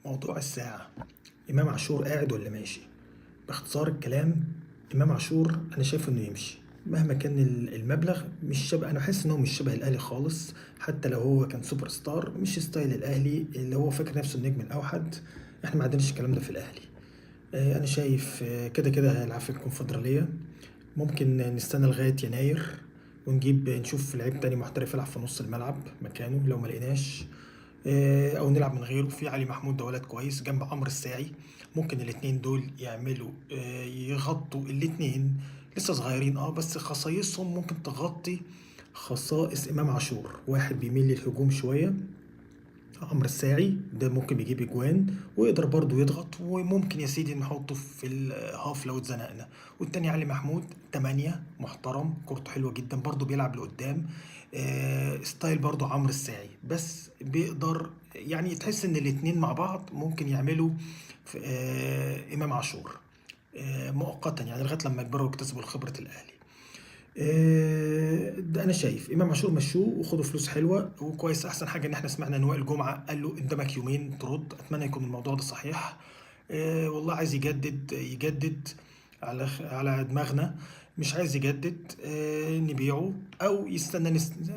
موضوع الساعة، إمام عاشور قاعد ولا ماشي؟ باختصار الكلام، إمام عاشور أنا شايف إنه يمشي مهما كان المبلغ. مش شبه، أنا حاسس إن هو مش شبه الأهلي خالص. حتى لو هو كان سوبر ستار مش ستايل الأهلي اللي هو فاكر نفسه النجم الأوحد. إحنا ما عندناش الكلام ده في الأهلي. أنا شايف كده كده هيلعب في الكونفدرالية. ممكن نستنى لغاية يناير ونجيب نشوف لعيب تاني محترف يلعب في نص الملعب مكانه لو ما لقيناش. او نلعب من غيره. في علي محمود ده ولد كويس جنب عمرو الساعي. ممكن الاتنين دول يعملوا يغطوا الاتنين. لسه صغيرين بس خصائصهم ممكن تغطي خصائص امام عاشور. واحد بيميل للهجوم شويه، عمرو الساعي ده ممكن بيجيب اجوان ويقدر برضه يضغط، وممكن يا سيدي نحطه في الهاف لو اتزنقنا. والتاني علي محمود 8 محترم، كورته حلوه جدا، برضه بيلعب لقدام. ستايل برضه عمرو الساعي، بس بيقدر يعني تحس ان الاتنين مع بعض ممكن يعملوا امام عاشور مؤقتا، يعني لغايه لما يكبروا ويكتسبوا خبره الاهلي. ده انا شايف امام عاشور مشوه وخدوا فلوس حلوه وكويس. احسن حاجه ان احنا سمعنا ان وائل جمعه قال له قدامك يومين ترد. اتمنى يكون الموضوع ده صحيح. والله عايز يجدد يجدد على دماغنا. مش عايز يجدد نبيعه او يستنى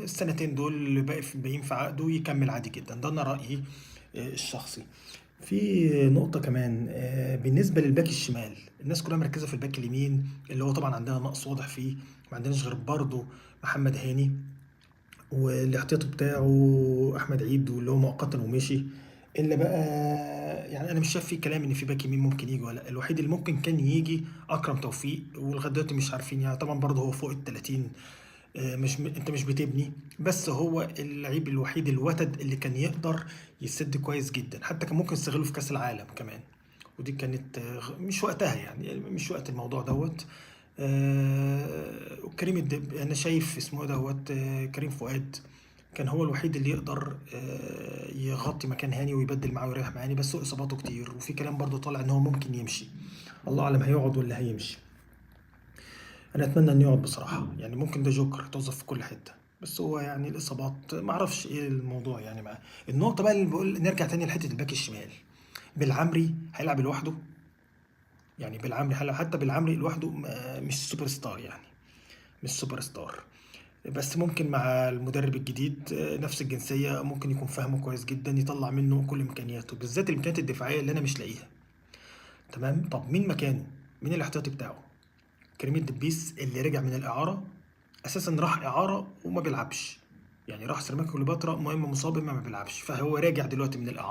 السنتين دول اللي باقيين في عقده يكمل عادي جدا. ده انا رايي الشخصي. في نقطة كمان بالنسبة للباك الشمال، الناس كلها مركزة في الباك اليمين اللي هو طبعا عندنا نقص واضح فيه. ما عندناش غير برضه محمد هاني، والاحتياطي بتاعه أحمد عيد واللي هو مؤقتا ومشي. إلا بقى يعني أنا مش شايف فيه كلام إن في باك يمين ممكن يجي ولا لأ. الوحيد اللي ممكن كان يجي أكرم توفيق، ولغاية دلوقتي مش عارفين يعني. طبعا برضه هو فوق ال 30. مش انت مش بتبني، بس هو اللعيب الوحيد الوتد اللي كان يقدر يسد كويس جدا. حتى كان ممكن يستغله في كاس العالم كمان. ودي كانت مش وقتها، يعني مش وقت الموضوع دوت. وكريم انا شايف اسمه دوت كريم فؤاد كان هو الوحيد اللي يقدر يغطي مكان هاني ويبدل معاه ويريح معاني. بس هو اصاباته كتير، وفي كلام برضه طالع ان هو ممكن يمشي. الله اعلم هيقعد ولا هيمشي. انا اتمنى انه يقعد بصراحه، يعني ممكن ده جوكر توظف في كل حته. بس هو يعني الاصابات ما اعرفش ايه الموضوع يعني معاه. النقطه بقى اللي بقول نرجع تاني لحته الباك الشمال. بالعمري هيلعب لوحده. يعني بالعمري هيلعب، حتى بالعمري لوحده مش سوبر ستار يعني. مش سوبر ستار. بس ممكن مع المدرب الجديد نفس الجنسيه ممكن يكون فاهمه كويس جدا، يطلع منه كل امكانياته، بالذات الامكانيات الدفاعيه اللي انا مش لاقيها. تمام. طب مين مكانه؟ مين الاحتياطي بتاعه؟ كريم الدبيس اللي رجع من الإعارة. أساسا راح إعارة وما بيلعبش. يعني راح سيراميكا كليوباترا، المهم مصاب ما بيلعبش، فهو راجع دلوقتي من الإعارة.